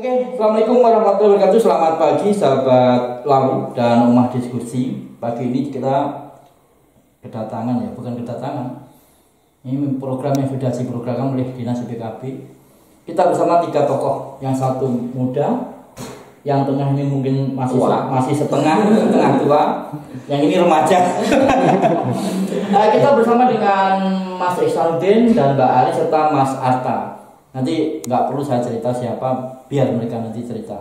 Oke, Assalamualaikum warahmatullahi wabarakatuh. Selamat pagi sahabat lalu dan Ummah Diskusi. Pagi ini kita kedatangan ya, bukan kedatangan. Ini program yang sudah diprogramkan oleh Dinas BPKB. Kita bersama 3 tokoh, yang satu muda, yang tengah ini mungkin masih setengah tua, yang ini remaja. Kita bersama dengan Mas Ihsanuddin dan Mbak Ali serta Mas Arta. Nanti nggak perlu saya cerita siapa, biar mereka nanti cerita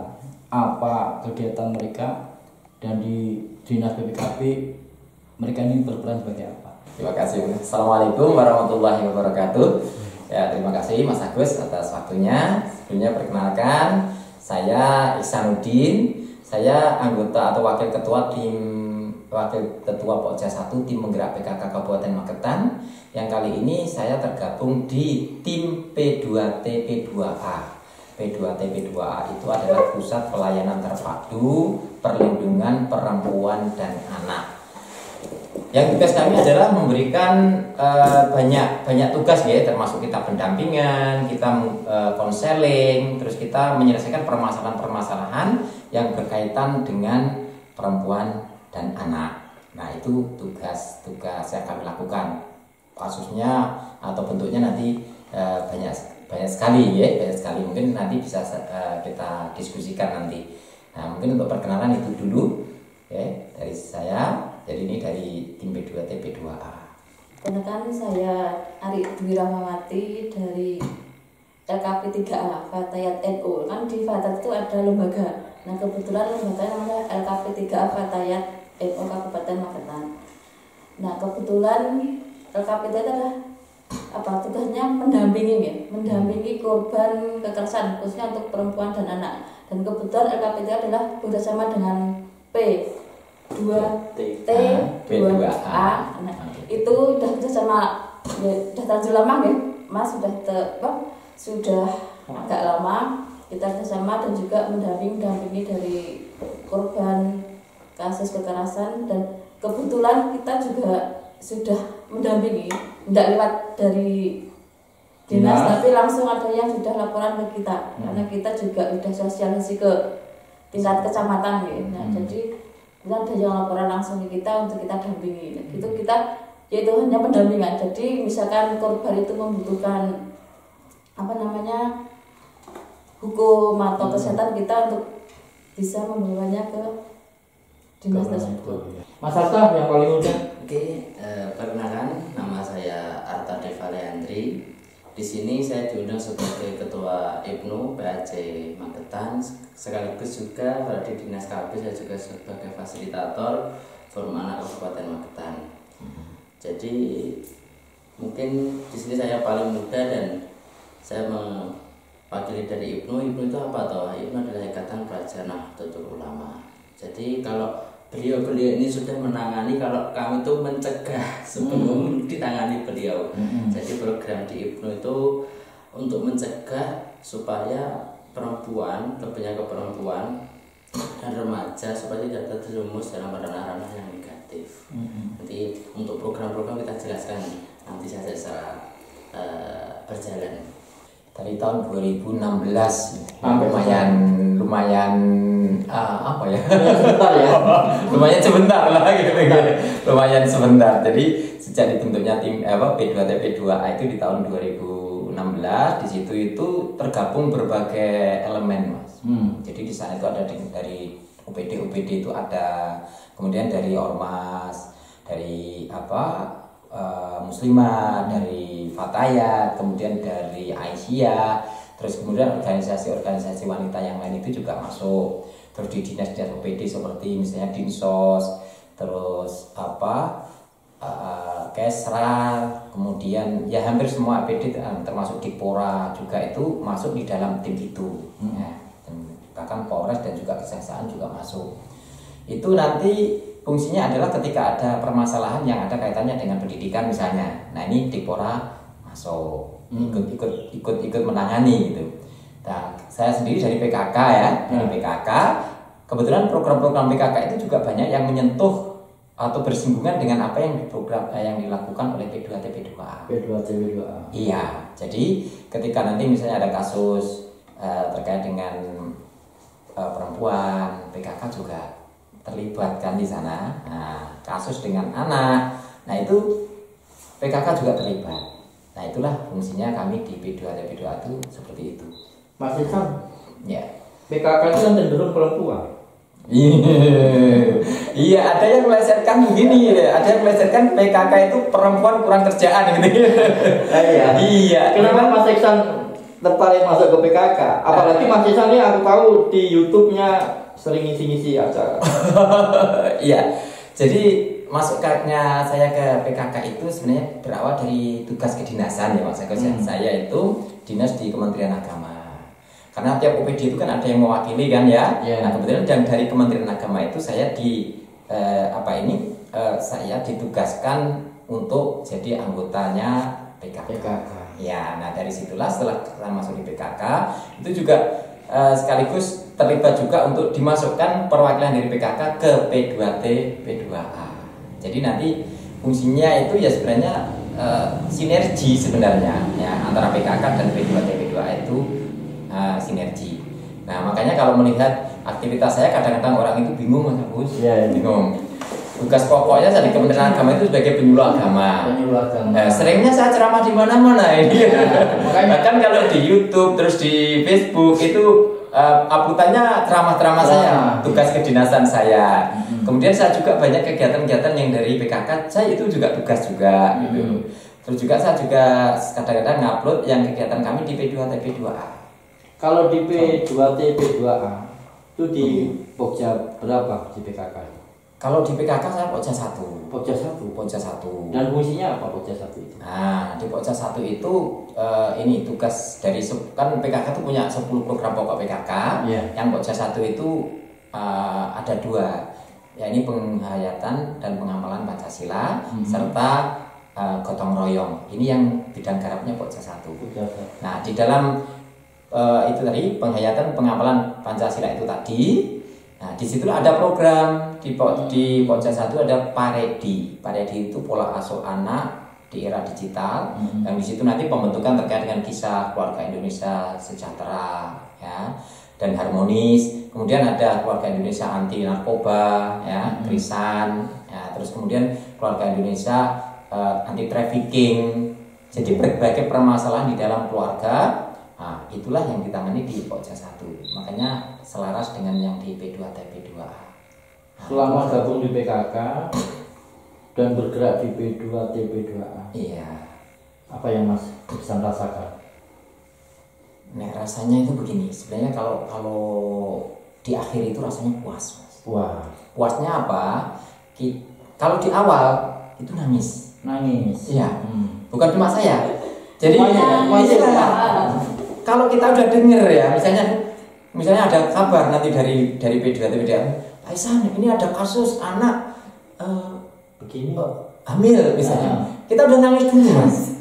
apa kegiatan mereka dan di Dinas BPKB mereka ini berperan sebagai apa. Terima kasih. Assalamualaikum warahmatullahi wabarakatuh. Ya, terima kasih Mas Agus atas waktunya. Sebelumnya perkenalkan, saya Ihsanuddin. Saya anggota atau wakil ketua Pokja 1 tim penggerak PKK Kabupaten Magetan. Yang kali ini saya tergabung di tim P2TP2A. P2TP2A itu adalah Pusat Pelayanan Terpadu Perlindungan Perempuan dan Anak. Yang tugas kami adalah memberikan banyak tugas ya, termasuk kita pendampingan, kita konseling, terus kita menyelesaikan permasalahan-permasalahan yang berkaitan dengan perempuan dan anak. Nah, itu tugas yang kami lakukan. Kasusnya atau bentuknya nanti banyak sekali ya, banyak sekali. Mungkin nanti bisa kita diskusikan nanti. Nah, mungkin untuk perkenalan itu dulu ya dari saya. Jadi ini dari tim P2TP2A. Perkenalkan, saya Ari Dwi Rahmawati dari LKP 3A Fatayat NU. Kan di Fatayat itu ada lembaga. Nah, kebetulan lembaganya namanya LKP 3A Fatayat NU Kabupaten Magetan. Nah, kebetulan LKP itu adalah tugasnya mendampingi korban kekerasan khususnya untuk perempuan dan anak. Dan kebetulan LKP itu adalah bekerjasama dengan P2A. Nah, itu sudah bekerjasama sudah terlalu lama ya, Mas, sudah agak lama kita bersama dan juga mendampingi dari korban kasus kekerasan. Dan kebetulan kita juga sudah mendampingi, tidak lewat dari dinas, tapi langsung ada yang sudah laporan ke kita, karena kita juga sudah sosialisasi ke tingkat kecamatan ya. Nah, jadi kita ada yang laporan langsung ke kita untuk kita dampingi. Nah, gitu kita yaitu hanya pendampingan. Jadi misalkan korban itu membutuhkan hukum atau kesehatan, kita untuk bisa membawanya ke dinas tersebut. Mas Arta yang paling muda. Oke, perkenalkan, nama saya Arta Devaleandri. Di sini saya diundang sebagai Ketua IPNU PAC Magetan, sekaligus juga pada di Dinas KB saya juga sebagai fasilitator Forum Anak Kabupaten Magetan. Jadi mungkin di sini saya paling muda dan saya mewakili dari IPNU. IPNU itu apa toh? IPNU adalah Ikatan Pelajar Nahdlatul Ulama. Jadi kalau beliau ini sudah menangani, kalau kami itu mencegah sebelum ditangani beliau. Jadi program di IPNU itu untuk mencegah supaya perempuan, lebihnya ke perempuan dan remaja supaya tidak terjerumus dalam ranah-ranah yang negatif. Nanti untuk program-program kita jelaskan nanti saja secara berjalan. Dari tahun 2016 lumayan Sebentar ya. lumayan sebentar lah gitu. Lumayan sebentar. Jadi sejak dibentuknya tim P2TP2A itu di tahun 2016, di situ itu tergabung berbagai elemen, Mas. Jadi di sana itu ada dari OPD itu ada, kemudian dari ormas, dari Muslimah, dari Fatayat, kemudian dari Aisyah, terus kemudian organisasi-organisasi wanita yang lain itu juga masuk. Terus di dinas-dinas OPD seperti misalnya Dinsos, terus Kesra, kemudian ya hampir semua APD termasuk Dipora juga itu masuk di dalam tim itu. Ya, bahkan Polres dan juga Kejaksaan juga masuk. Itu nanti fungsinya adalah ketika ada permasalahan yang ada kaitannya dengan pendidikan misalnya. Nah, ini Dipora masuk ikut menangani gitu. Nah, saya sendiri dari PKK ya, dari PKK. Kebetulan program-program PKK itu juga banyak yang menyentuh atau bersinggungan dengan apa yang yang dilakukan oleh P2TP2A. P2TP2A. Iya, jadi ketika nanti misalnya ada kasus terkait dengan perempuan, PKK juga terlibat kan di sana. Nah, kasus dengan anak, nah itu PKK juga terlibat. Nah itulah fungsinya kami di P2TP2A itu seperti itu. Mas Iksan, Ya. PKK itu kan cenderung perempuan. Iya, ada yang melesetkan begini, ada yang melesetkan PKK itu perempuan kurang kerjaan gitu. Iya. Iya. Kenapa Mas Iksan tertarik masuk ke PKK? Apalagi Mas Iksan ini aku tahu di YouTube-nya sering ngisi-ngisi acara. Iya. Jadi masuknya saya ke PKK itu sebenarnya berawal dari tugas kedinasan ya Mas Agus. Saya itu dinas di Kementerian Agama. Karena tiap OPD itu kan ada yang mewakili kan ya. Nah kebetulan dari Kementerian Agama itu saya saya ditugaskan untuk jadi anggotanya PKK. Ya, nah dari situlah setelah saya masuk di PKK itu juga sekaligus terlibat juga untuk dimasukkan perwakilan dari PKK ke P2T P2A. Jadi nanti fungsinya itu ya sebenarnya sinergi sebenarnya ya antara PKK dan P2T P2A itu sinergi. Nah makanya kalau melihat aktivitas saya kadang-kadang orang itu bingung Mas Agus, bingung. Tugas pokoknya saya di Kementerian Agama itu sebagai penyuluh agama. Seringnya saya ceramah di mana-mana ini. Bahkan kalau di YouTube terus di Facebook itu uploadannya ceramah-ceramah saya, tugas kedinasan saya. Kemudian saya juga banyak kegiatan-kegiatan yang dari PKK, saya itu juga tugas juga gitu. Terus juga saya juga kadang-kadang ngupload yang kegiatan kami di P2TP2A. Kalau di P2TP2A itu di Pokja berapa di PKK? Kalau di PKK saya Pokja 1. Pokja 1. Pokja 1. Dan fungsinya apa Pokja 1 itu? Nah, di Pokja 1 itu ini tugas dari kan PKK itu punya 10 program pokok PKK. Yang Pokja 1 itu ada 2. Ya ini penghayatan dan pengamalan Pancasila serta gotong royong. Ini yang bidang garapnya Pokja 1. Nah, di dalam itu tadi penghayatan pengamalan Pancasila itu tadi. Nah, di situ ada program di Pokja 1 ada Paredi. Paredi itu pola asuh anak di era digital. Yang di situ nanti pembentukan terkait dengan kisah keluarga Indonesia sejahtera ya dan harmonis. Kemudian ada keluarga Indonesia anti narkoba ya, Krisan. Ya, terus kemudian keluarga Indonesia anti trafficking. Jadi berbagai permasalahan di dalam keluarga. Nah, itulah yang ditangani di Pokja 1. Makanya selaras dengan yang di P2TP2A. Selama gabung di PKK dan bergerak di P2TP2A. Iya. Apa yang Mas bisa rasakan? Nah, rasanya itu begini. Sebenarnya kalau di akhir itu rasanya puas, Mas. Puasnya apa? Kalau di awal itu nangis. Iya. Bukan cuma saya. Jadi kalau kita udah denger ya, misalnya ada kabar nanti dari P2TP2A, Pak Isan, ini ada kasus anak begini hamil misalnya, kita udah nangis dulu Mas,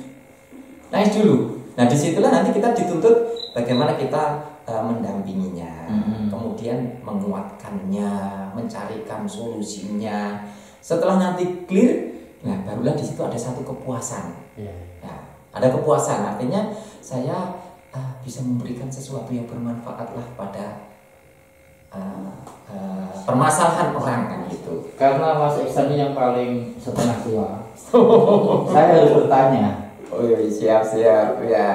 nangis dulu. Nah disitulah nanti kita dituntut bagaimana kita mendampinginya, kemudian menguatkannya, mencarikan solusinya. Setelah nanti clear, nah barulah di situ ada satu kepuasan. Nah, ada kepuasan artinya saya bisa memberikan sesuatu yang bermanfaat lah pada permasalahan orang kan gitu. Karena Mas Iksan ini yang paling setengah tua, saya harus bertanya. Oh iya, siap ya.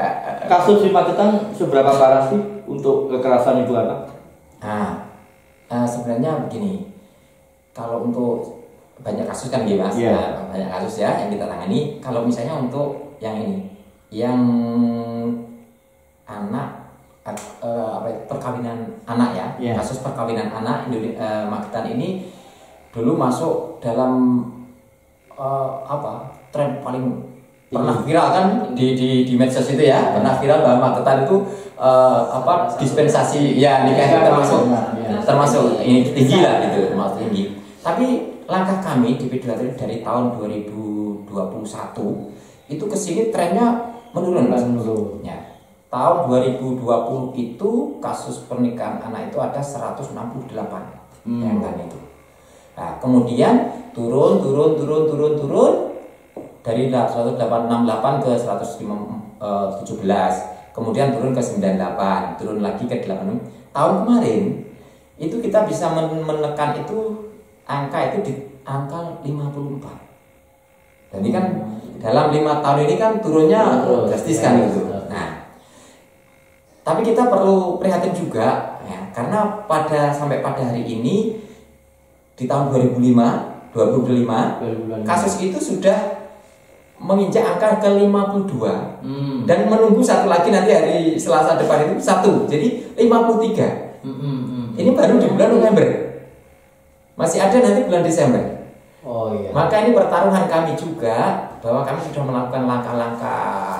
Kasus di Magetan seberapa parah sih untuk kekerasan ibu anak? Sebenarnya begini, kalau untuk banyak kasus kan Mas, banyak kasus ya yang kita tangani. Kalau misalnya untuk yang ini, yang anak perkawinan anak ya, kasus perkawinan anak Magetan ini dulu masuk dalam tren paling pernah viral kan di medsos itu ya, pernah viral bahwa Magetan itu dispensasi ya nikah termasuk ini tinggi lah gitu, termasuk tinggi. Tapi langkah kami di P2TP dari tahun 2021 itu kesini trennya menurun. Ya. Tahun 2020 itu kasus pernikahan anak itu ada 168 kan itu. Nah, kemudian turun dari 168 ke 117. Kemudian turun ke 98, turun lagi ke 86. Tahun kemarin itu kita bisa menekan itu angka itu di angka 54. Jadi kan dalam 5 tahun ini kan turunnya drastis kan itu. Nah, tapi kita perlu prihatin juga ya, karena sampai pada hari ini di tahun 2025 kasus itu sudah menginjak angka ke 52 dan menunggu satu lagi nanti hari Selasa depan itu 1, jadi 53. Ini baru di bulan November, masih ada nanti bulan Desember. Oh iya. Maka ini pertaruhan kami juga bahwa kami sudah melakukan langkah-langkah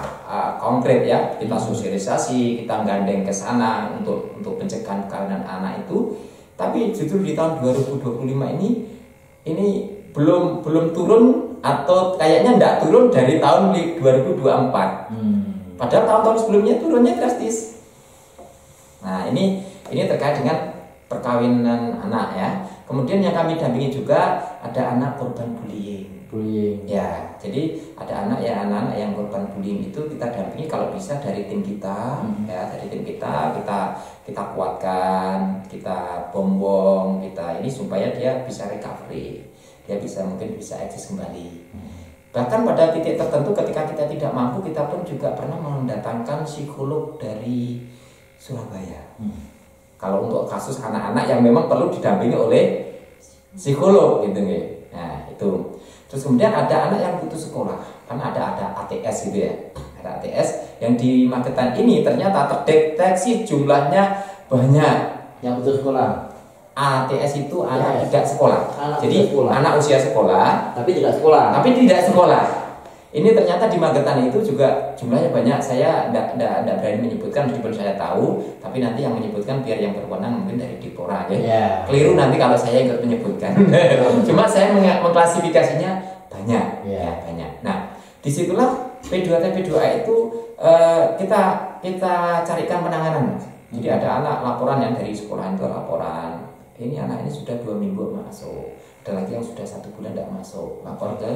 konkret ya. Kita sosialisasi, kita gandeng ke sana untuk pencegahan perkawinan anak itu. Tapi justru di tahun 2025 ini belum turun atau kayaknya enggak turun dari tahun 2024. Padahal tahun-tahun sebelumnya turunnya drastis. Nah, ini terkait dengan perkawinan anak ya. Kemudian yang kami dampingi juga ada anak korban bullying. Ya, jadi ada anak-anak yang korban bullying itu kita dampingi kalau bisa dari tim kita, ya dari tim kita kuatkan, kita bombong, kita ini supaya dia bisa recovery, dia mungkin bisa eksis kembali. Bahkan pada titik tertentu ketika kita tidak mampu, kita pun juga pernah mendatangkan psikolog dari Surabaya. Kalau untuk kasus anak-anak yang memang perlu didampingi oleh psikolog gitu nih. Nah, itu. Terus kemudian ada anak yang putus sekolah. Kan ada ATS gitu ya. Ada ATS yang di Magetan ini ternyata terdeteksi jumlahnya banyak Yang putus sekolah. ATS itu anak tidak sekolah. Jadi anak usia sekolah Tapi tidak sekolah. Ini ternyata di Magetan itu juga jumlahnya banyak. Saya tidak berani menyebutkan meskipun saya tahu, tapi nanti yang menyebutkan biar yang berwenang mungkin dari Dipora ya. Yeah. Keliru nanti kalau saya ikut menyebutkan. Cuma saya mengklasifikasinya banyak, ya banyak. Nah, disitulah P2T P2A itu kita carikan penanganan. Jadi ada anak laporan yang dari sekolah itu laporan. Ini anak ini sudah 2 minggu masuk. Ada lagi yang sudah 1 bulan tidak masuk. Lapor ke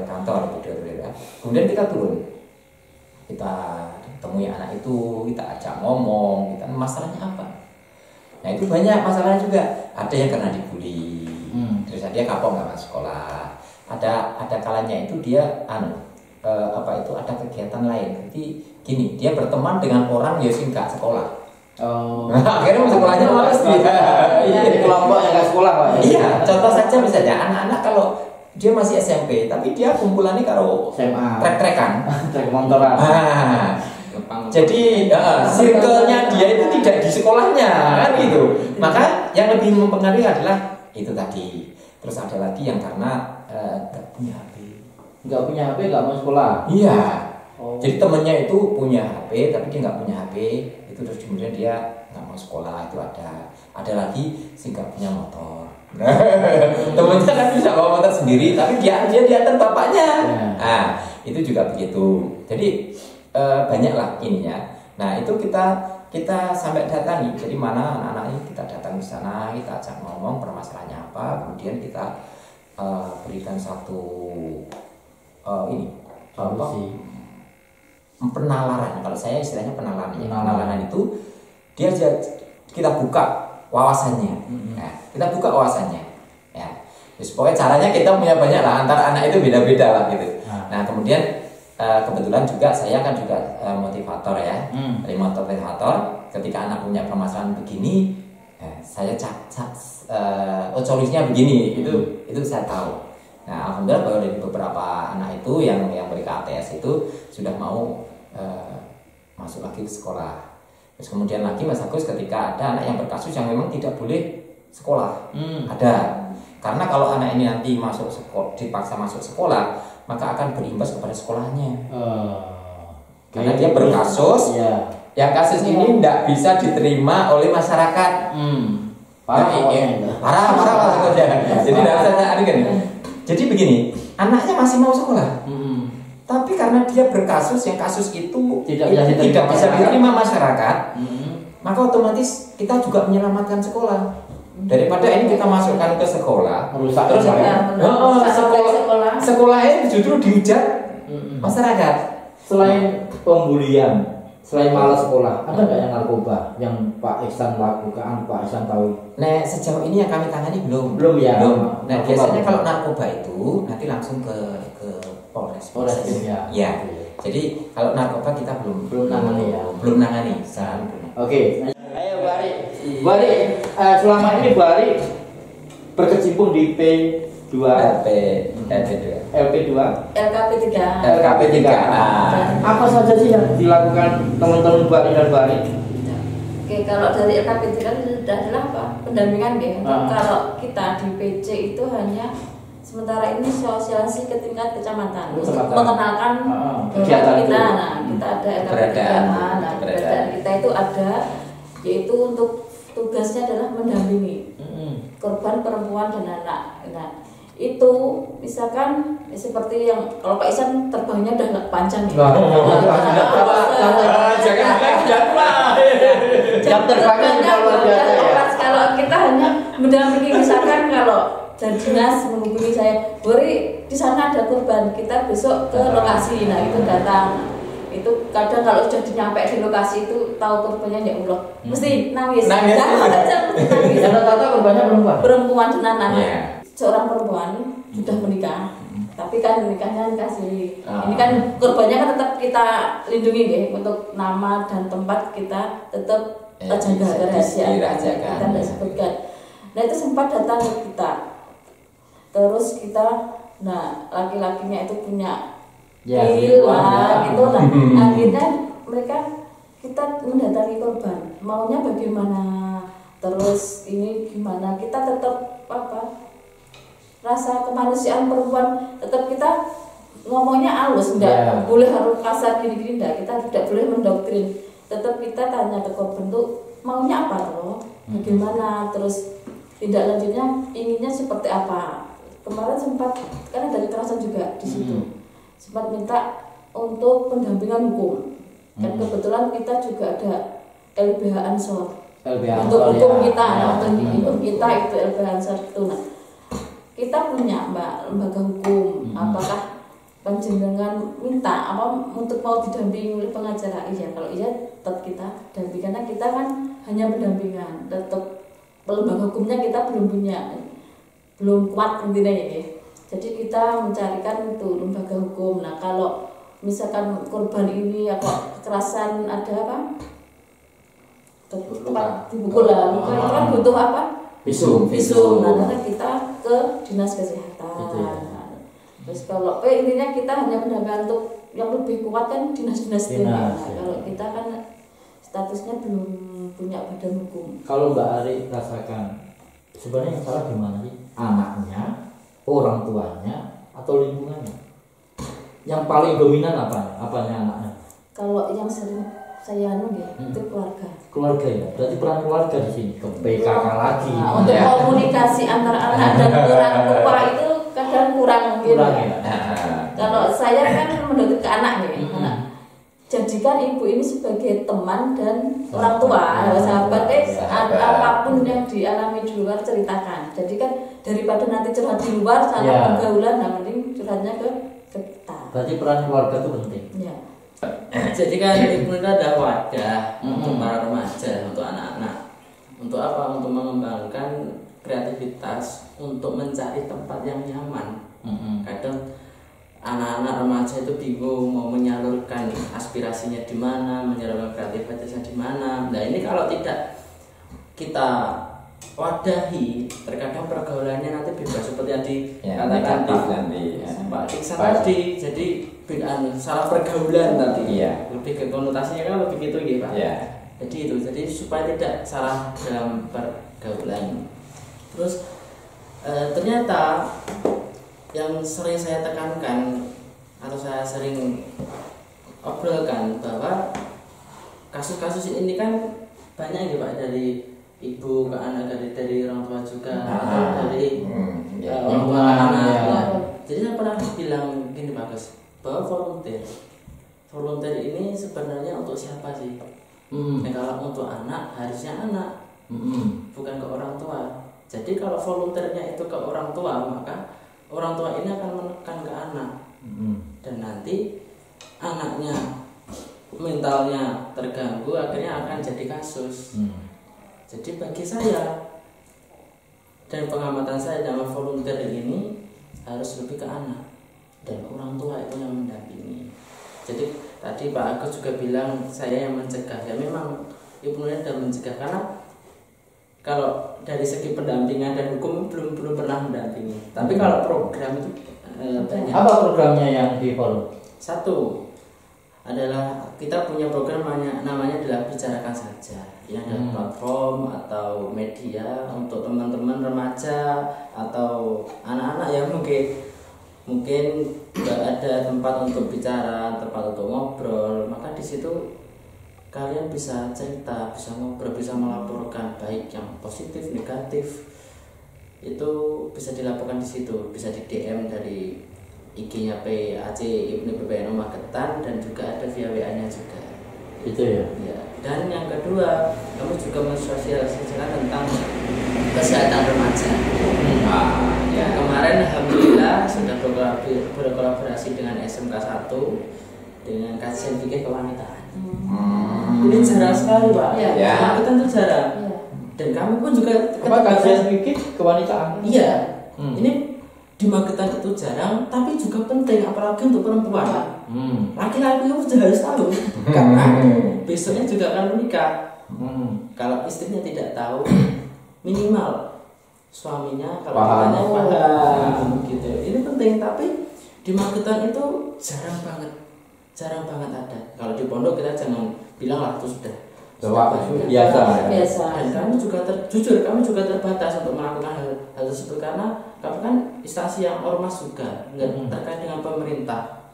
kantor P2T. Kemudian kita turun, kita temui anak itu, kita ajak ngomong, kita masalahnya apa. Nah itu banyak masalahnya juga. Ada yang karena dibully, terus dia kapok nggak masuk sekolah. Ada kalanya itu dia ada kegiatan lain. Jadi gini, dia berteman dengan orang yang nggak sekolah. Nah, akhirnya sekolahnya malas dia. Di kelompok yang nggak sekolah Pak. Iya, contoh saja misalnya anak-anak kalau dia masih SMP, tapi dia kumpulannya kalau SMA, trek-trekan, trek motoran. Jadi circle-nya dia itu tidak di sekolahnya kan gitu. Maka yang lebih mempengaruhi adalah itu tadi. Terus ada lagi yang karena nggak punya HP. Nggak mau sekolah. Iya. Jadi temennya itu punya HP, tapi dia nggak punya HP. Itu terus kemudian dia nggak mau sekolah, itu ada. Ada lagi sih nggak punya motor. Temennya kan bisa bawa motor sendiri, tapi dia diantar bapaknya. Nah, itu juga begitu. Jadi banyak lah ininya. Nah, itu kita sampai datangi. Jadi mana anak-anak ini kita datang ke sana, kita ajak ngomong permasalahannya apa, kemudian kita berikan satu penalaran. Kalau saya istilahnya penalaran. Penalaran itu kita buka wawasannya. Nah, kita buka wawasannya. Ya. Terus pokoknya caranya kita punya banyak lah, antar anak itu beda-beda lah gitu. Nah, kemudian kebetulan juga saya kan juga motivator ya. Motivator ketika anak punya permasalahan begini, saya solusinya begini. Itu saya tahu. Nah, alhamdulillah bahwa dari beberapa anak itu yang mereka ATS itu sudah mau masuk lagi ke sekolah. Terus kemudian lagi Mas Agus ketika ada anak yang berkasus yang memang tidak boleh sekolah. Ada. Karena kalau anak ini nanti dipaksa masuk sekolah, maka akan berimbas kepada sekolahnya. Karena dia berkasus, yang kasus ini tidak bisa diterima oleh masyarakat. Parah. Jadi jadi begini, anaknya masih mau sekolah. Tapi karena dia berkasus, yang kasus itu tidak bisa diterima masyarakat, maka otomatis kita juga menyelamatkan sekolah. Daripada ini kita masukkan ke sekolah, terus sekolahnya justru dihujat masyarakat. Selain pembulian, Selain malas sekolah, ada nggak yang narkoba yang Pak Ihsan lakukan, Pak Ihsan tahu? Nah, sejauh ini yang kami tangani belum. Belum ya. Belum. Nah, Narkoba biasanya belum. kalau narkoba itu nanti langsung ke Polres. Polres ya. Ya. Jadi kalau narkoba kita belum nangani ya. Belum nangani saat ini. Oke. Ayo Bu Ari, selama ini Bu Ari berkecimpung di P2 LP2 LKP3. Apa saja sih yang dilakukan teman-teman Bu Ari dan Bu Ari? Oke, kalau dari LKP3 kan adalah apa? Pendampingan ya. Kalau kita di PC itu hanya sementara ini sosialisasi ke tingkat kecamatan untuk mengenalkan kegiatan kita. itu. Nah, kita ada LKP3. Keberadaan. Nah, keberadaan kita itu ada, yaitu untuk tugasnya adalah mendampingi korban perempuan dan anak. Nah, itu misalkan seperti yang kalau Pak Ihsan terbangnya udah nggak panjang ya. Jam terbangnya luar biasa ya. Kalau kita hanya mendampingi, misalkan kalau dari dinas menghubungi saya, Bori di sana ada korban, kita besok ke lokasi. Nah itu datang. Itu kadang kalau sudah nyampe di lokasi itu tahu korbannya, ya Allah mesti nangis. Nangis. Rata-rata korbannya perempuan dan anak. Yeah. Seorang perempuan sudah menikah, tapi kan menikahnya kasih. Ini kan korbannya kan tetap kita lindungi ya, untuk nama dan tempat kita tetap jaga kerahasiaan. Kita tidak sebutkan. Nah itu sempat datang ke kita. Terus kita, nah laki-lakinya itu punya gitu. Nah akhirnya mereka kita mendatangi korban, maunya bagaimana, terus ini gimana, kita tetap rasa kemanusiaan perempuan tetap kita ngomongnya halus, enggak boleh harus kasar gini-gini, enggak, kita tidak boleh mendoktrin, tetap kita tanya ke korban tuh maunya apa loh, bagaimana, terus tidak lanjutnya inginnya seperti apa. Kemarin sempat kan ada kekerasan juga di situ, sempat minta untuk pendampingan hukum. Kan kebetulan kita juga ada LBH Ansor. Untuk hukum kita, untuk hukum kita itu LBH Ansor itu. Nah, kita punya lembaga hukum. Apakah panjenengan minta apa untuk mau didampingi oleh pengacara? Iya, kalau iya tetap kita dampingi, karena kita kan hanya pendampingan. Tetap lembaga hukumnya kita belum punya, belum kuat intinya ya. Jadi kita mencarikan itu lembaga hukum. Nah kalau misalkan korban ini apa kekerasan ada apa tempat dipukul lah, itu kan butuh apa? Visum. Nah kita ke dinas kesehatan. Terus kalau intinya kita hanya mendampingi untuk yang lebih kuat kan dinas-dinas itu. Nah, kalau kita kan statusnya belum punya badan hukum. Kalau Mbak Ari rasakan sebenarnya yang salah di mana sih? Anaknya, orang tuanya, atau lingkungannya? Yang paling dominan apanya anaknya? Kalau yang sering saya itu keluarga. Keluarga ya, berarti peran keluarga di sini ke PKK lagi. Nah, untuk komunikasi antara anak dan orang tua itu kadang kurang mungkin. Kalau saya kan menuntut ke anak ya, anak. Jadikan ibu ini sebagai teman dan orang tua, sahabat, apapun yang dialami di luar ceritakan. Jadi kan daripada nanti curhat di luar salah pergaulan, nah mending curhatnya ke kita. Berarti peran keluarga itu penting. Ya. Jadi kan ibu itu ada wadah untuk para remaja, untuk anak-anak. Untuk apa? Untuk mengembangkan kreativitas, untuk mencari tempat yang nyaman. Kadang anak-anak remaja itu bingung mau menyalurkan aspirasinya di mana, menyalurkan kreativitasnya di mana. Nah ini kalau tidak kita wadahi, terkadang pergaulannya nanti bebas seperti tadi katakan Pak Iksan tadi. Jadi salah pergaulan tadi. Lebih ke konotasinya kan lebih gitu ya Pak. Jadi itu, jadi supaya tidak salah dalam pergaulan. Terus ternyata yang sering saya tekankan atau saya sering obrolkan bahwa kasus-kasus ini kan banyak ya Pak, dari ibu ke anak, dari orang tua juga, atau dari orang tua ke anak. Jadi saya pernah bilang gini Pak Gus, bahwa volunteer ini sebenarnya untuk siapa sih? Kalau untuk anak harusnya anak, bukan ke orang tua. Jadi kalau volunteernya itu ke orang tua, maka orang tua ini akan menekan ke anak, dan nanti anaknya mentalnya terganggu, akhirnya akan jadi kasus. Jadi bagi saya dan pengamatan saya dalam volunteer ini harus lebih ke anak dan orang tua itu yang mendampingi. Jadi tadi Pak Agus juga bilang saya yang mencegah, ya memang Ibnu sudah mencegah, karena kalau dari segi pendampingan dan hukum belum pernah mendampingi. Tapi kalau program itu banyak. Apa programnya yang di follow? Satu adalah kita punya program namanya adalah Bicarakan Saja. Ini adalah platform atau media untuk teman-teman remaja atau anak-anak yang mungkin nggak ada tempat untuk bicara, tempat untuk ngobrol. Maka di situ kalian bisa cerita, bisa ngobrol, bisa melaporkan baik yang positif, negatif. Itu bisa dilaporkan di situ, bisa di DM dari IG-nya PAC Ibnu PPNU Magetan dan juga ada via WA-nya juga. Itu ya. Ya. Dan yang kedua, kamu juga mensosialisasikan tentang kesehatan remaja. Ya, kemarin alhamdulillah sudah berkolaborasi dengan SMK 1 dengan kajian fikih kewanitaan. Ini jarang sekali, Pak. Ya. Magetan itu jarang. Ya. Dan kami pun juga Apa kajian fikih kewanitaan? Iya. Ini di Magetan itu jarang, tapi juga penting apalagi untuk perempuan. Laki-laki itu harus tahu karena besoknya juga akan menikah. Kalau istrinya tidak tahu, minimal suaminya kalau ditanya paham gitu. Ini penting, tapi di Magetan itu jarang banget ada. Kalau di pondok kita jangan bilang lah itu sudah biasa. Dan kami juga jujur kami juga terbatas untuk melakukan hal tersebut karena kami kan instansi yang ormas juga nggak terkait dengan pemerintah.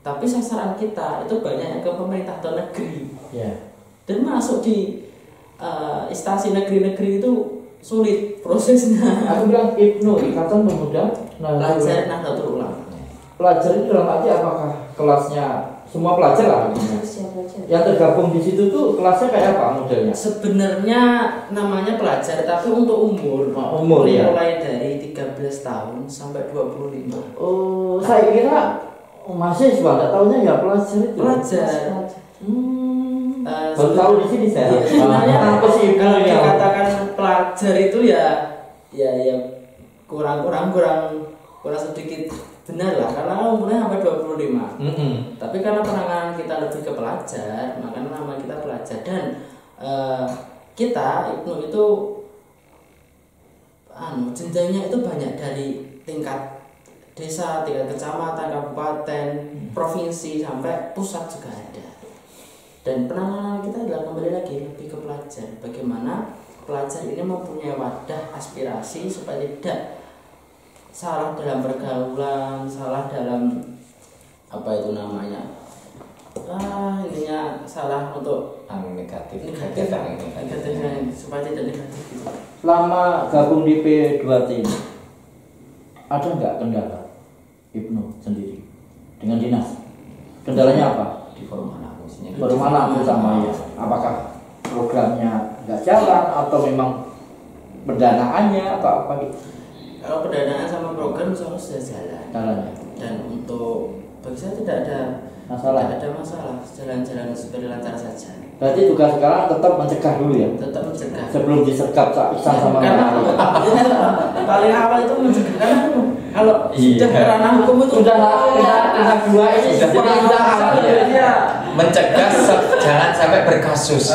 Tapi sasaran kita itu banyak yang ke pemerintah atau negeri. Dan masuk di instansi negeri-negeri itu sulit prosesnya. Aku bilang Ibnu, Ikatan Pemuda Pelajar Nahdlatul Ulama. Pelajar itu dalam arti apakah kelasnya semua pelajar lah? Yang tergabung di situ tuh kelasnya kayak apa modelnya? Sebenarnya namanya pelajar, tapi untuk umur ya. Mulai dari 13 tahun sampai 25. Oh, saya kira mahasiswa, nggak tahunya ya pelajar itu. Pelajar. Baru tahu di sini saya. Sebenarnya apa sih kalau ini? dikatakan pelajar itu ya kurang sedikit benar lah, karena umurnya sampai 25. Tapi karena penanganan kita lebih ke pelajar, maka nama kita pelajar. Dan kita Ibnu itu jenjangnya itu banyak dari tingkat desa, tingkat kecamatan, kabupaten, provinsi sampai pusat juga ada. Dan penanganan kita adalah kembali lagi lebih ke pelajar. Bagaimana pelajar ini mempunyai wadah aspirasi supaya tidak salah dalam pergaulan, salah dalam apa itu namanya, ininya salah untuk negatif supaya tidak negatif gitu. Selama gabung di P2T ini ada nggak kendala Ibnu sendiri dengan dinas? Kendalanya apa? di forum anak fungsinya. Forum anak terutama ya. Apakah programnya nggak jalan atau memang pendanaannya atau apa gitu? Kalau pendanaan sama program sudah jalan. Jalannya. Dan untuk bagi saya tidak ada masalah. Tidak ada masalah, jalan-jalan seperti lancar saja. Berarti tugas sekarang tetap mencegah dulu ya. Tetap mencegah. Sebelum disergap Iksan sama karena paling awal itu mencegah, karena kalau sudah ke ranah hukum itu sudah dua ini sudah awal ya. Mencegah jangan sampai berkasus.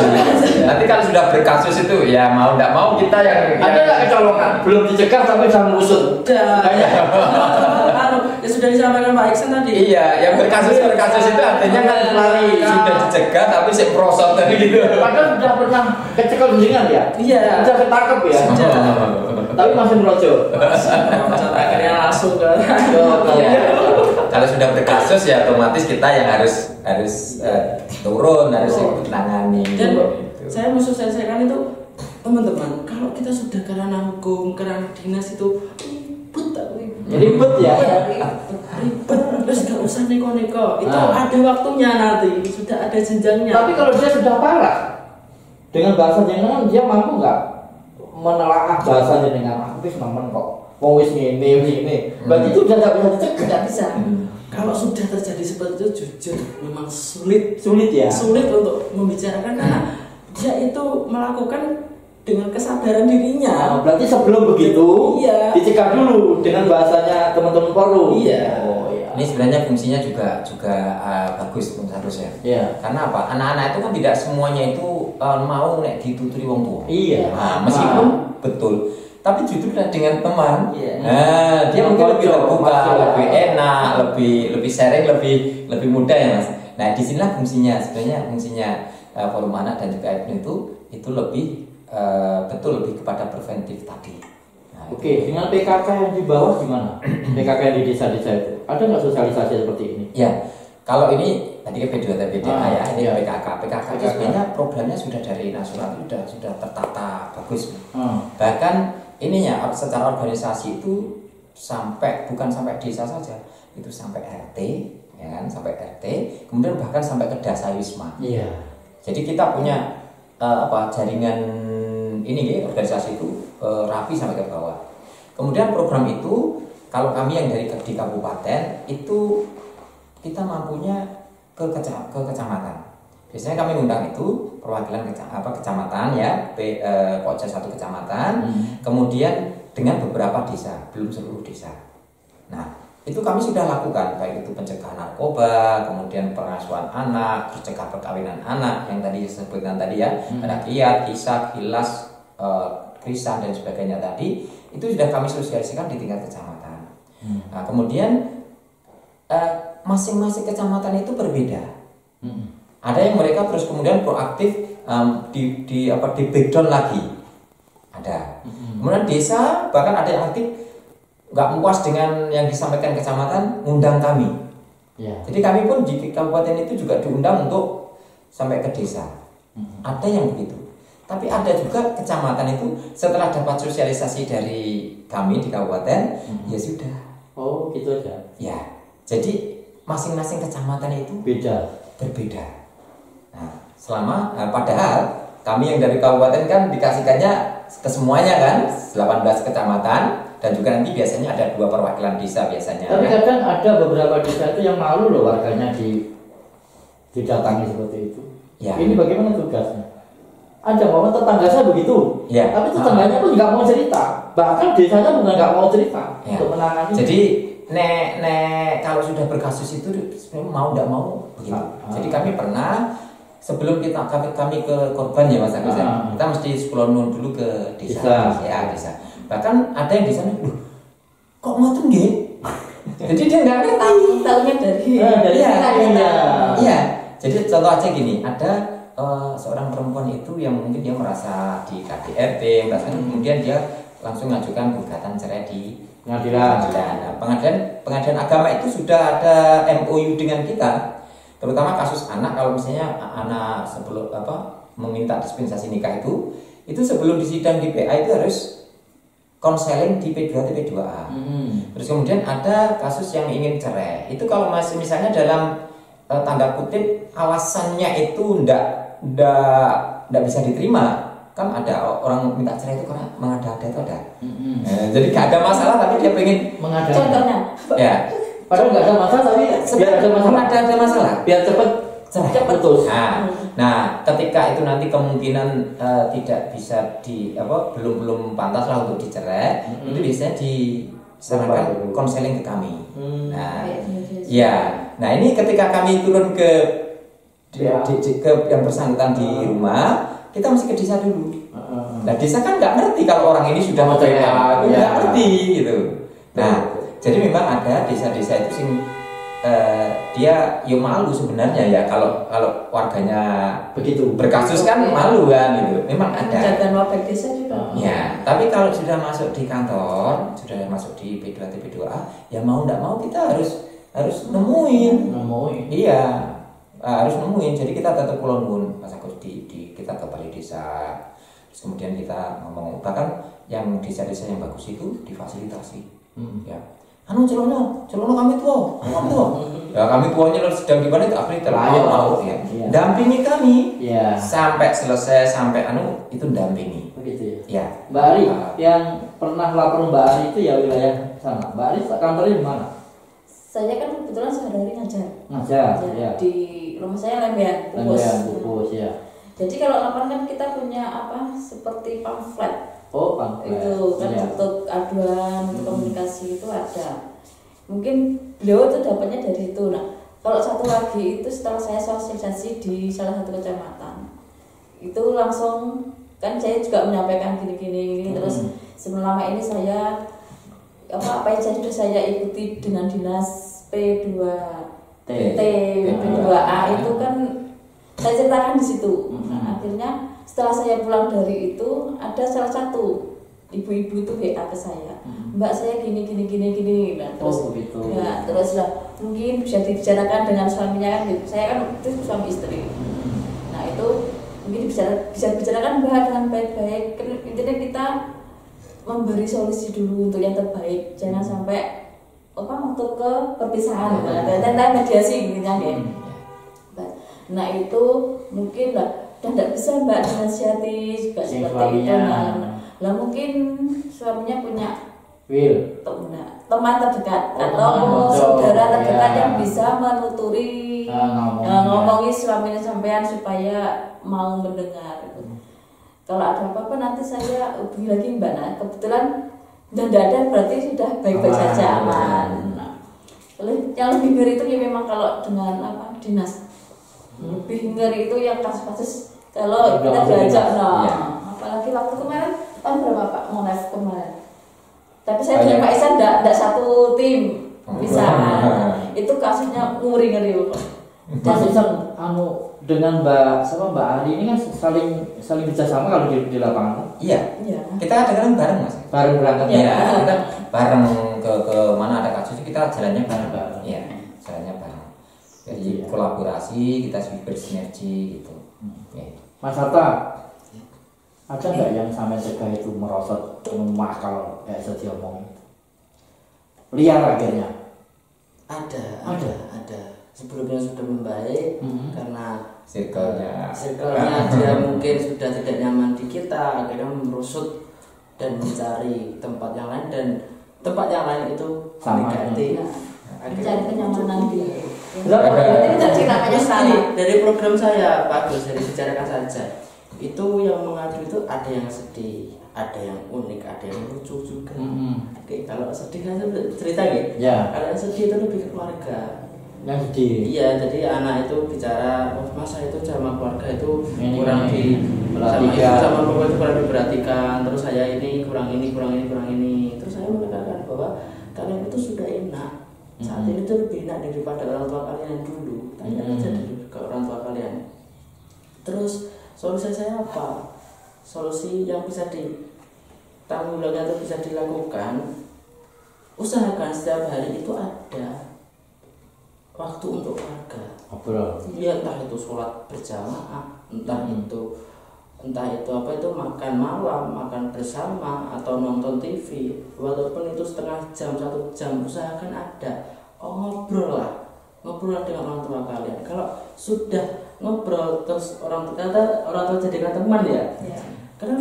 Nanti kalau sudah berkasus itu ya mau tidak mau kita yang ada nggak kecolongan? Belum dicegah tapi sudah mengusut. Ya sudah disampaikan Pak Iksan tadi. Iya, yang berkasus itu artinya kan lari sudah dicegah tapi si prosot tadi gitu. Padahal sudah pernah kecekel jenengan ya? Iya. Sudah ketangkep ya? Tapi masih merojo. Akhirnya langsung ke. Kalau sudah berkasus ya otomatis kita yang harus turun, harus ikut tangani. Dan saya mau selesaikan itu teman-teman, kalau kita sudah ke ranah hukum, ke ranah dinas itu ribet ya. Ribet, terus gak usah neko-neko. Itu ada waktunya nanti, sudah ada jenjangnya. Tapi kalau dia sudah parah, dengan bahasa jenengan dia mampu nggak menelaah bahasanya dengan aku wis nemen kok. Wong wis ngene. Berarti itu udah nggak bisa dicegah. Nggak bisa. Kalau sudah terjadi seperti itu jujur memang sulit ya. Sulit untuk membicarakan karena dia itu melakukan dengan kesadaran dirinya. Berarti sebelum begitu iya, dicegah dulu dengan bahasanya teman-teman forum. Iya. Oh, iya. Ini sebenarnya fungsinya juga bagus harusnya. Iya. Karena apa? Anak-anak itu kan tidak semuanya itu mau nek dituturi wong tua. Iya. Nah, meskipun betul, tapi justru dengan teman, Iya. dia mungkin lebih terbuka, Masuk. lebih enak, lebih sharing, lebih mudah ya Mas. Nah, disinilah fungsinya sebenarnya forum anak dan juga IPNU itu lebih betul lebih kepada preventif tadi. Nah, Oke, dengan PKK yang di bawah gimana? PKK yang di desa-desa itu ada nggak sosialisasi seperti ini? Ya, kalau ini tadi ke P2TP2A ya, ini iya. PKK itu sebenarnya programnya sudah dari nasional sudah tertata bagus. Bahkan ininya secara organisasi itu bukan sampai desa saja, itu sampai RT, ya kan, sampai RT, kemudian bahkan sampai ke Dasawisma. Iya. Jadi kita punya jaringan ini ya, organisasi itu rapi sampai ke bawah. Kemudian program itu kalau kami yang di kabupaten itu kita mampunya ke kecamatan. Biasanya kami undang itu perwakilan kecamatan ya, pokja satu kecamatan, kemudian dengan beberapa desa, belum seluruh desa. Nah, itu kami sudah lakukan, baik itu pencegahan narkoba, kemudian pengasuhan anak, mencegah perkawinan anak yang tadi disebutkan tadi ya, ada kiat, isak, hilas, krisan dan sebagainya tadi, itu sudah kami sosialisasikan di tingkat kecamatan. Nah, kemudian masing-masing kecamatan itu berbeda. Ada yang mereka terus kemudian proaktif di backdown lagi, ada. Kemudian desa bahkan ada yang aktif nggak puas dengan yang disampaikan kecamatan, undang kami. Ya. Jadi kami pun di kabupaten itu juga diundang untuk sampai ke desa. Ada yang begitu. Tapi ada juga kecamatan itu setelah dapat sosialisasi dari kami di kabupaten, ya sudah. Oh, gitu aja. Ya. Jadi masing-masing kecamatan itu berbeda. Nah, padahal kami yang dari kabupaten kan dikasihkannya ke semuanya kan, 18 kecamatan. Dan juga nanti biasanya ada 2 perwakilan desa biasanya. Tapi kadang ada beberapa desa itu yang malu loh warganya didatangi seperti itu. Ya. Ini bagaimana tugasnya? Ada momen tetangga saya begitu, ya. Tapi tetangganya pun nggak mau cerita. Bahkan desanya bukan nggak mau cerita ya. untuk menangani. Jadi kalau sudah berkasus itu sebenarnya mau tidak mau begitu. Jadi kami pernah sebelum kami ke korban ya Mas Agus, kita mesti sekolah dulu ke desa. Ya, desa. Bahkan ada yang di sana, kok ngoten nggih? Jadi dia nggak ngerti. Tahunya dari Iya. Jadi contoh aja gini, ada seorang perempuan itu yang mungkin dia merasa di KDRT, kemudian dia langsung mengajukan gugatan cerai di pengadilan. Nah, pengadilan agama itu sudah ada MOU dengan kita, terutama kasus anak. Kalau misalnya anak sebelum meminta dispensasi nikah itu sebelum disidang di PA itu harus konseling di P2TP2A. Terus kemudian ada kasus yang ingin cerai. Itu kalau masih misalnya dalam tanda kutip alasannya itu ndak bisa diterima, kan ada orang minta cerai itu karena mengada-ada itu ada. Jadi gak ada masalah tapi dia pengen mengada. Contohnya. Ya. Padahal nggak ada masalah tapi biar ada masalah. Biar cepat putus. Nah, ketika itu nanti kemungkinan tidak bisa belum pantas lah untuk dicerai, itu biasanya disarankan konseling ke kami. Nah, nah ini ketika kami turun ke yang bersangkutan di rumah, kita mesti ke desa dulu. Nah, desa kan nggak ngerti kalau orang ini sudah mau cerai, nggak ngerti gitu. Nah, jadi memang ada desa-desa itu sing dia malu sebenarnya ya kalau warganya begitu berkasus kan malu kan gitu. Memang ada. Dan wabah desa juga. Ya, tapi kalau sudah masuk di kantor, sudah masuk di P2TP2A, ya mau tidak mau kita harus nemuin. Iya, harus nemuin. Jadi kita tetap kulon Mas Agus kita ke balai desa. Terus kemudian kita ngomong, bahkan yang desa-desa yang bagus itu difasilitasi. Ya. Celono kami tua. Ya kami tuanya sedang di mana itu April mau ya. Dampingi kami sampai selesai sampai itu dampingi. Begitu ya. Mbak Ari yang pernah lapor Mbak Ari itu ya wilayah sana. Mbak Ari kantornya di mana? Saya kan kebetulan sehari-hari ngajar. Ngajar, ya. Di rumah saya Lembean, Pupus. Pupus ya. Jadi kalau lapangan kan kita punya apa seperti pamflet. Oh, pamflet. Itu kan ya. untuk aduan, untuk komunikasi itu ada. Mungkin beliau itu dapatnya dari itu. Nah, kalau satu lagi itu setelah saya sosialisasi di salah satu kecamatan, itu langsung kan saya juga menyampaikan gini-gini terus selama ini saya apa yang sudah saya ikuti dengan dinas P2T, P2A itu kan saya ceritakan di situ. Nah, akhirnya setelah saya pulang dari itu ada salah satu ibu-ibu itu WA ke saya, Mbak saya gini. Nah, terus ya terus lah mungkin bisa dibicarakan dengan suaminya kan gitu. Saya kan itu suami istri. Nah itu mungkin bisa dibicarakan Mbak dengan baik-baik. Intinya kita memberi solusi dulu untuk yang terbaik, jangan sampai untuk ke perpisahan, tentang mediasi gitu kan ya. Nah itu mungkin lah, dan tidak bisa Mbak dinasihati juga seperti itu. Lah mungkin suaminya punya teman terdekat atau saudara terdekat yang bisa menuturi ngomongi suaminya sampean supaya mau mendengar. Kalau ada apa-apa nanti saya hubungi lagi Mbak. Nah, kebetulan dan tidak ada berarti sudah baik-baik saja aman. Nah, yang lebih ngeri itu ya memang kalau dengan dinas. Lebih ngeri itu yang kasus-kasus kalau kita diajak apalagi waktu kemarin tahun berapa Pak Monef kemarin. Tapi saya dengan Pak Isan tidak satu tim bisa. Itu kasusnya ngeri-ngeri Pak. Mas Isan dengan Mbak Ari ini kan saling kerjasama kalau di lapangan. Iya. Kita kadang-kadang bareng Mas. Bareng berangkat. Iya. Kita bareng ke mana ada kasus kita jalannya bareng. Iya. Jalannya bareng. Jadi kolaborasi kita bersinergi gitu. Mas Hatta, ada nggak yang sampai cegah itu merosot makal kayak saya omongin? Liar akhirnya. Ada. Sebelumnya sudah membaik karena circle-nya dia mungkin sudah tidak nyaman di kita, akhirnya merusut dan mencari tempat yang lain, dan tempat yang lain itu negatif. Mencari kenyamanan dia. Dari program saya bagus, dari bicarakan saja. Itu yang mengadu itu ada yang sedih, ada yang unik, ada yang lucu juga. Oke, kalau sedih kan cerita gitu. Ya. Kalau yang sedih itu lebih ke keluarga. Yang sedih. Iya, jadi anak itu bicara, masa itu sama keluarga itu kurang sama bapak itu kurang diperhatikan. Terus saya ini kurang ini. Terus saya mengatakan bahwa kalian itu sudah enak. Saat ini tuh lebih enak daripada orang tua kalian yang dulu. Tanya aja dulu ke orang tua kalian. Terus solusi saya apa? Solusi yang bisa ditanggulangi atau bisa dilakukan, usahakan setiap hari itu ada waktu untuk keluarga. Ya, entah itu sholat berjamaah, entah itu makan malam, makan bersama, atau nonton TV, walaupun itu setengah jam, 1 jam, usahakan ada. Ngobrol dengan orang tua kalian. Kalau sudah ngobrol terus orang tua jadikan teman ya. Karena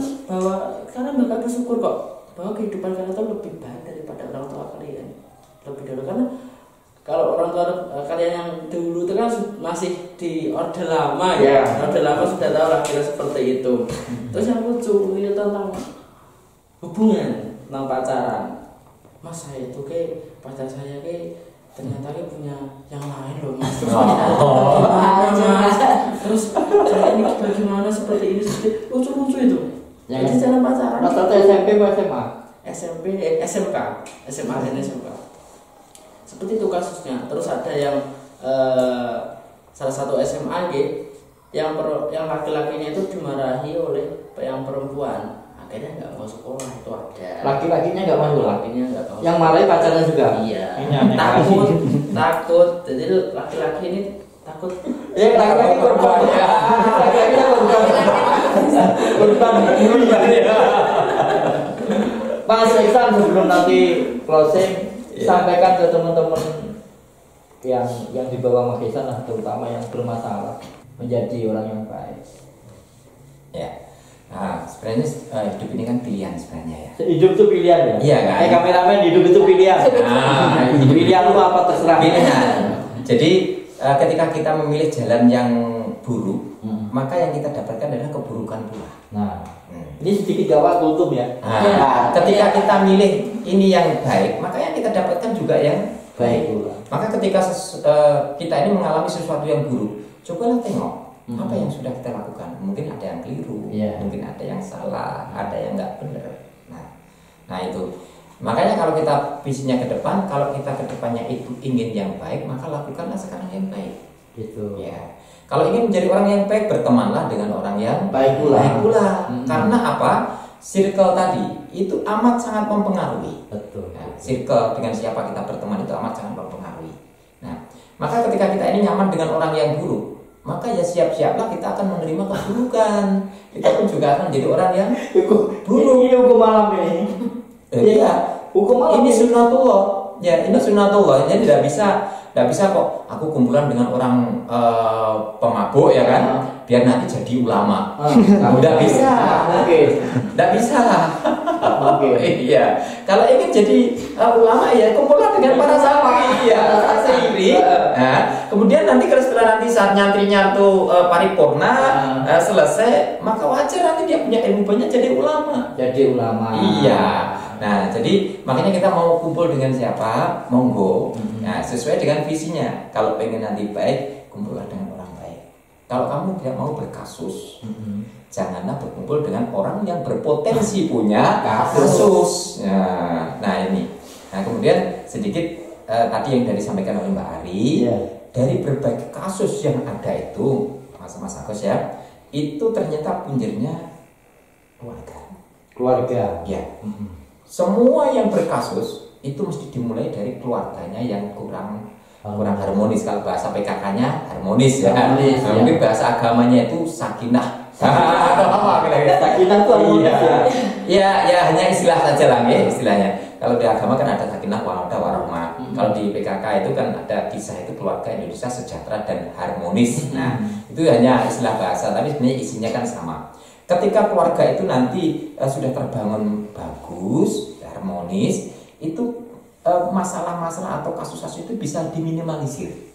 bakal bersyukur kok bahwa kehidupan kalian itu lebih baik daripada orang tua kalian lebih dulu. Karena kalau orang tua kalian yang dulu itu kan masih di orde lama ya. Orde lama sudah tahu lah kira seperti itu. Terus yang lucu itu tentang hubungan, tentang pacaran. Mas saya itu pacar saya ternyata punya yang lain loh Mas. Terus saya ini bagaimana seperti ini, lucu itu. Jadi jalan pacaran. Rata-rata SMP atau SMA? SMK, SMA dan SMK. Seperti itu kasusnya. Terus ada yang salah satu SMA yang laki-lakinya itu dimarahi oleh yang perempuan, akhirnya nggak mau sekolah. Itu ada. Laki-lakinya nggak mau sekolah. Yang sekolah. marahi pacarnya juga. Iya. Takut. Jadi laki-laki ini takut. Laki-laki korban ya. Korban. Mas Iksan, sebelum nanti closing, sampaikan ke teman-teman yang di bawah Mas Iksan lah, terutama yang bermasalah menjadi orang yang baik. Ya, Nah, sebenarnya hidup ini kan pilihan sebenarnya ya. Hidup itu pilihan ya. Iya kan? Kameramen, hidup itu pilihan. Nah, Pilihan lu apa terserah. Pilihan. Jadi ketika kita memilih jalan yang buruk, maka yang kita dapatkan adalah keburukan pula. Nah, ini sedikit gawat kultum ya. Nah, ketika kita milih ini yang baik, maka yang kita dapatkan juga yang baik. Maka ketika kita ini mengalami sesuatu yang buruk, cobalah tengok apa yang sudah kita lakukan. Mungkin ada yang keliru, mungkin ada yang salah, ada yang nggak benar. Nah itu. Makanya kalau kita visinya ke depan, kalau kita ke depannya itu ingin yang baik, maka lakukanlah sekarang yang baik. Gitu. Ya. Kalau ingin menjadi orang yang baik, bertemanlah dengan orang yang baik pula. Karena apa? Circle tadi itu amat sangat mempengaruhi. Betul. Nah, circle dengan siapa kita berteman itu amat sangat mempengaruhi. Nah, maka ketika kita ini nyaman dengan orang yang buruk, maka ya siap-siaplah kita akan menerima keburukan. Kita pun juga akan menjadi orang yang buruk. Ini hukum malam ini. Iya, hukum malam ini sunnatullah. Ya, ini sunnatullah. Jadi tidak bisa kok aku kumpulan dengan orang pemabuk ya kan, biar nanti jadi ulama. Tidak bisa. Tidak bisa. Iya. Kalau ingin jadi ulama ya kumpulan dengan para santri. Iya, santri. Nah, kemudian nanti kalau setelah nanti saat nyantrinya tuh paripurna selesai, maka wajar nanti dia punya ilmu banyak jadi ulama. Iya. Nah, jadi makanya kita mau kumpul dengan siapa, monggo. Nah, sesuai dengan visinya. Kalau pengen nanti baik, kumpullah dengan orang baik. Kalau kamu tidak mau berkasus, janganlah berkumpul dengan orang yang berpotensi punya kasus. Nah ini. Nah kemudian sedikit tadi yang dari disampaikan oleh Mbak Ari, dari berbagai kasus yang ada itu, Mas Agus ya, itu ternyata punjernya keluarga. Ya. Semua yang berkasus itu mesti dimulai dari keluarganya yang kurang harmonis. Kalau bahasa PKK-nya harmonis ya. Mungkin bahasa agamanya itu sakinah. Sakinah itu harmonis ya. Ya hanya istilah saja lah ya istilahnya. Kalau di agama kan ada sakinah warodah warohmah. Kalau di PKK itu kan ada kisah itu keluarga Indonesia sejahtera dan harmonis. Nah itu hanya istilah bahasa, tapi sebenarnya isinya kan sama. Ketika keluarga itu nanti sudah terbangun bagus, harmonis, itu masalah-masalah atau kasus-kasus itu bisa diminimalisir.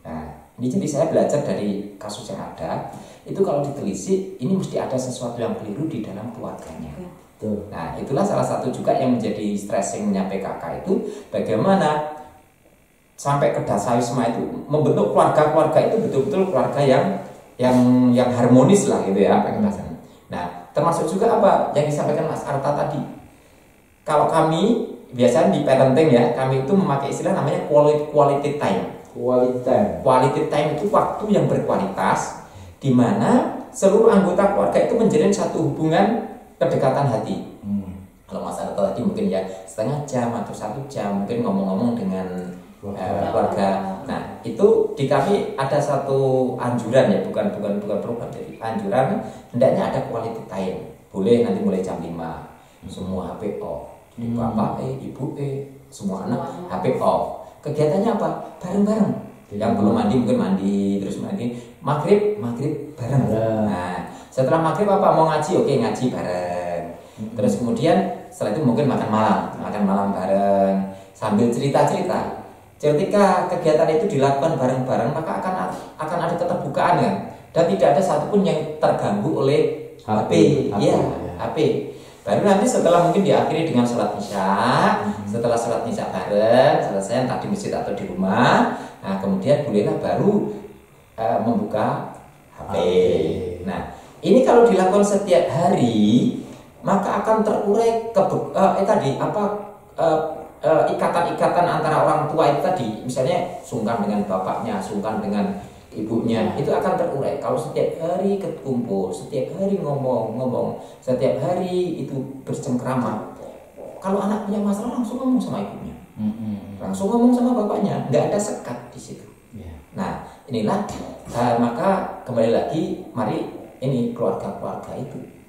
Nah, ini jadi saya belajar dari kasus yang ada, itu kalau ditelisik, ini mesti ada sesuatu yang keliru di dalam keluarganya. Nah, itulah salah satu juga yang menjadi stressingnya PKK itu, bagaimana sampai ke Dasawisma itu membentuk keluarga-keluarga itu betul-betul keluarga yang harmonis lah gitu ya, Nah, termasuk juga apa yang disampaikan Mas Arta tadi. Kalau kami biasanya di parenting ya, kami itu memakai istilah namanya quality time. Quality time itu waktu yang berkualitas, di mana seluruh anggota keluarga itu menjalin satu hubungan kedekatan hati. Kalau Mas Arta tadi mungkin ya setengah jam atau 1 jam mungkin ngomong-ngomong dengan keluarga. Nah, itu di kami ada satu anjuran ya, bukan program, jadi anjuran hendaknya ada quality time. Boleh nanti mulai jam 5 semua HP off. Jadi bapak ibu semua anak HP off. Kegiatannya apa? Bareng-bareng. Yang belum mandi mungkin mandi, terus mandi. Maghrib bareng. Nah, setelah maghrib apa mau ngaji? Oke, ngaji bareng. Terus kemudian setelah itu mungkin makan malam bareng sambil cerita-cerita. Ketika kegiatan itu dilakukan bareng-bareng, maka akan ada keterbukaan kan, dan tidak ada satupun yang terganggu oleh HP. HP. Baru nanti setelah mungkin diakhiri dengan sholat isya, setelah sholat isya bareng, selesai entah di masjid atau di rumah, nah kemudian bolehlah baru membuka HP. Nah, ini kalau dilakukan setiap hari, maka akan terurai ikatan-ikatan antara orang tua itu tadi, misalnya sungkan dengan bapaknya, sungkan dengan ibunya, itu akan terurai kalau setiap hari kumpul, setiap hari ngomong, setiap hari itu bercengkrama. Kalau anak punya masalah langsung ngomong sama ibunya, langsung ngomong sama bapaknya, nggak ada sekat di situ. Nah, inilah maka kembali lagi, mari ini keluarga-keluarga itu.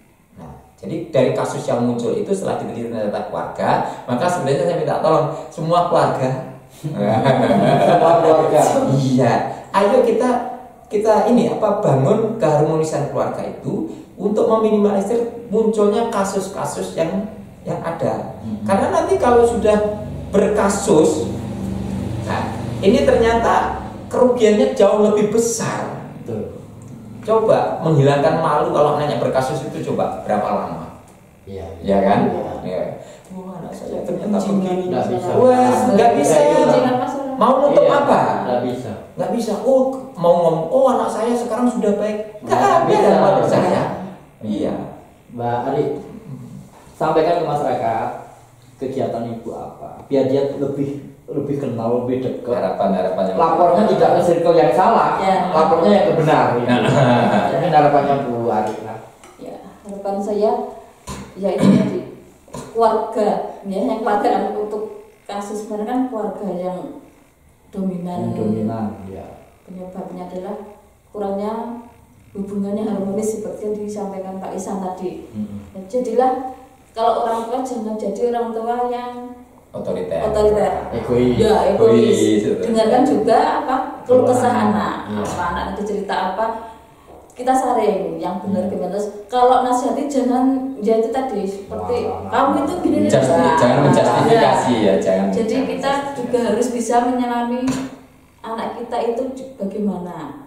Jadi dari kasus yang muncul itu setelah diteliti ternyata keluarga, maka sebenarnya saya minta tolong semua keluarga. Semua keluarga. Iya, ayo kita kita bangun keharmonisan keluarga itu untuk meminimalisir munculnya kasus-kasus yang ada. Karena nanti kalau sudah berkasus, nah ini ternyata kerugiannya jauh lebih besar. Betul. Coba menghilangkan malu kalau nanya berkasus itu coba berapa lama? Iya. Ya kan? Iya. Ya. Wah, anak saya ternyata begini. Nggak bisa. Wah, nggak bisa. Masalah. Mau nutup Iya, apa? nggak bisa. Nggak bisa. Oh, mau ngomong, oh anak saya sekarang sudah baik. Nggak ada Bisa. dalam hati saya. Iya. Mbak Ari, sampaikan ke masyarakat kegiatan ibu apa, biar dia lebih kenal, lebih dekat. Harapan-harapannya. Lapornya tidak ke circle yang salah, Ya. lapornya yang kebenar. Ini harapannya Bu Ari. Ya, harapan saya ya itu tadi keluarga, ya yang keluarga untuk kasus sebenarnya kan keluarga yang dominan. Ya. Penyebabnya adalah kurangnya hubungannya harmonis seperti yang disampaikan Pak Isan tadi. Dan jadilah kalau orang tua jangan jadi orang tua yang Otoriter. Egois. Ya, egois. Egois. Dengarkan juga keluh kesah anak. Iya. Anak itu cerita kita saring yang benar gimana. Terus kalau nasihati jangan ya itu tadi seperti kamu itu gini Jangan menjustifikasi ya, jangan. Jadi kita juga harus bisa menyelami anak kita itu bagaimana.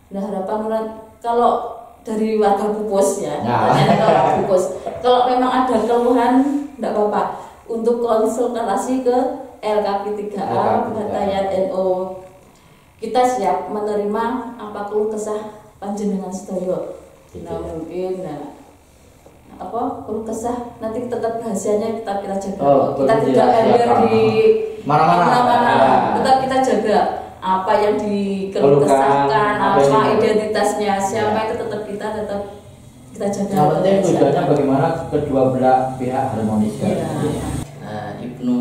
Nah harapan kalau dari warga Pupus ya, tanya ke warga Pupus. Kalau memang ada keluhan, tidak apa-apa untuk konsultasi ke LKP 3A Batayat NO. Kita siap menerima apa keluh kesah panjenengan sedaya. Nah mungkin keluh kesah nanti tetap rahasianya kita jaga. Kita tidak hadir di mana-mana. Tetap kita jaga apa yang dikeluh kesahkan, apa identitasnya siapa itu tetap kita jaga. Yang penting tujuannya bagaimana kedua belah pihak harmonis. Ibnu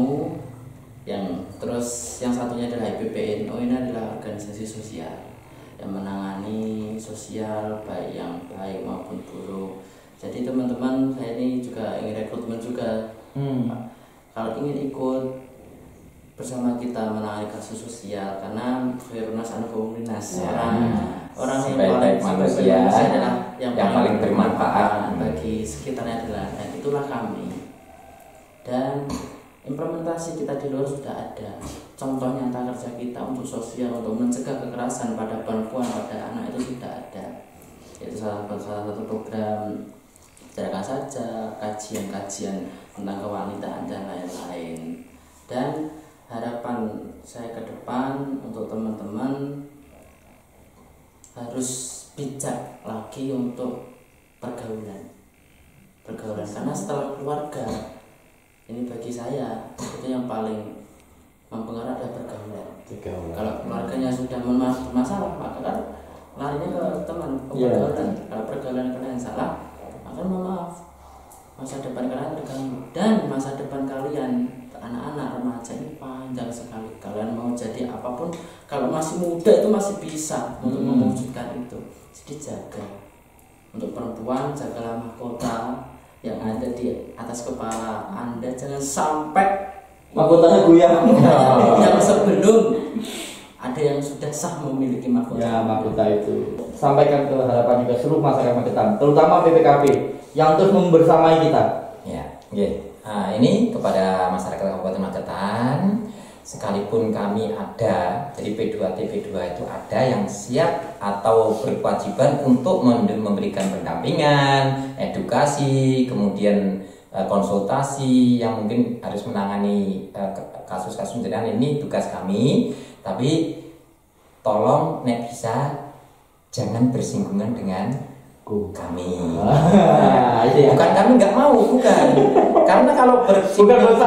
yang terus yang satunya adalah IPPNO, ini adalah organisasi sosial yang menangani sosial baik yang baik maupun buruk. Jadi teman-teman, saya ini juga ingin rekrutmen juga. Kalau ingin ikut bersama kita menangani kasus sosial, karena Khairunas anu komunitas orang yang paling manusia adalah yang paling bermanfaat bagi sekitarnya adalah, dan itulah kami. Dan implementasi kita di luar sudah ada contoh nyata kerja kita untuk sosial, untuk mencegah kekerasan pada perempuan, pada anak itu sudah ada. Itu salah satu program Bicarakan Saja, kajian-kajian tentang kewanitaan dan lain-lain. Dan harapan saya ke depan untuk teman-teman harus bijak lagi untuk pergaulan karena setelah keluarga ini bagi saya itu yang paling mempengaruhi adalah pergaulan. Kalau keluarganya sudah bermasalah maka kan larinya ke teman pergaulan. Kalau pergaulan kalian salah maka mohon maaf, masa depan kalian terganggu, dan masa depan kalian anak-anak remaja ini panjang sekali. Kalian mau jadi apapun kalau masih muda itu masih bisa untuk mewujudkan itu. Jadi jaga. Untuk perempuan jagalah mahkota yang ada di atas kepala Anda, jangan sampai mahkotanya goyang. yang sebelum ada yang sudah sah memiliki mahkota. Ya, mahkota itu. Sampaikan ke harapan juga seluruh masyarakat Magetan, terutama PPKB yang terus membersamai kita. Ya, oke. Nah, ini kepada masyarakat Kabupaten Magetan, sekalipun kami ada, jadi P2TP2 itu ada yang siap atau berkewajiban untuk memberikan pendampingan, edukasi, kemudian konsultasi yang mungkin harus menangani kasus-kasus bencana, ini tugas kami. Tapi tolong nek bisa jangan bersinggungan dengan kami. Bukan kami nggak mau, bukan. Karena kalau bersinggungan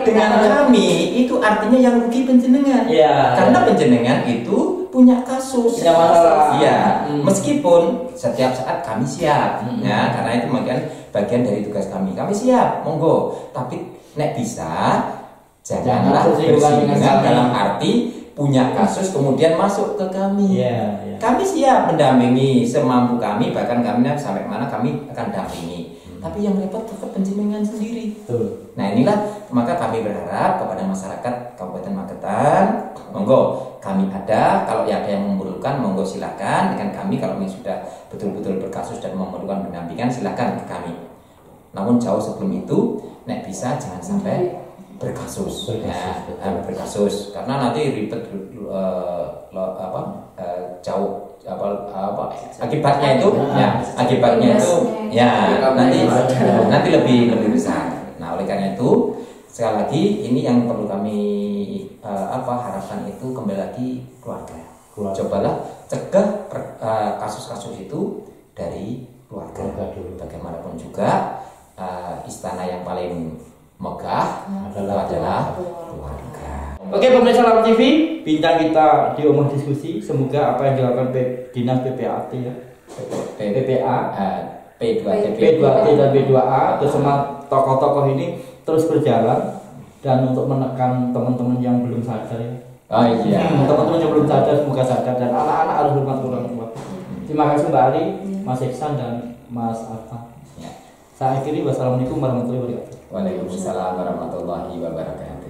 dengan kami itu artinya yang rugi penjenengan. Karena penjenengan itu punya kasus. Punya masalah. Iya. Meskipun setiap saat kami siap, ya, karena itu bagian dari tugas kami. Kami siap, monggo. Tapi nek bisa janganlah bersinggungan dalam arti punya kasus kemudian masuk ke kami. Kami siap mendampingi semampu kami, bahkan kami sampai mana kami akan dampingi. Tapi yang repot tetap penjenengan sendiri. Nah inilah maka kami berharap kepada masyarakat Kabupaten Magetan, monggo kami ada. Kalau ada yang memerlukan, monggo silakan dengan kami. Kalau yang sudah betul-betul berkasus dan memerlukan pendampingan, silakan ke kami. Namun jauh sebelum itu, nek bisa jangan sampai berkasus. Berkasus. Karena nanti ribet jauh akibatnya itu nanti lebih besar. Nah, oleh karena itu sekali lagi ini yang perlu kami harapkan itu kembali lagi keluarga. Cobalah cegah kasus-kasus itu dari keluarga dulu. Bagaimanapun juga istana yang paling megah adalah keluarga. Oke, pemirsa Lampu TV, bintang kita di Omah Diskusi. Semoga apa yang dilakukan Dinas PPAT ya, PPA, P2T dan P2A atau semua tokoh-tokoh ini terus berjalan dan untuk menekan teman-teman yang belum sadar ya. Teman-teman yang belum sadar semoga sadar dan anak-anak harus hormat orang tua. Terima kasih Mbak Ali, Mas Iksan dan Mas Arta. Saya akhiri, wassalamualaikum warahmatullahi wabarakatuh. Waalaikumsalam warahmatullahi wabarakatuh.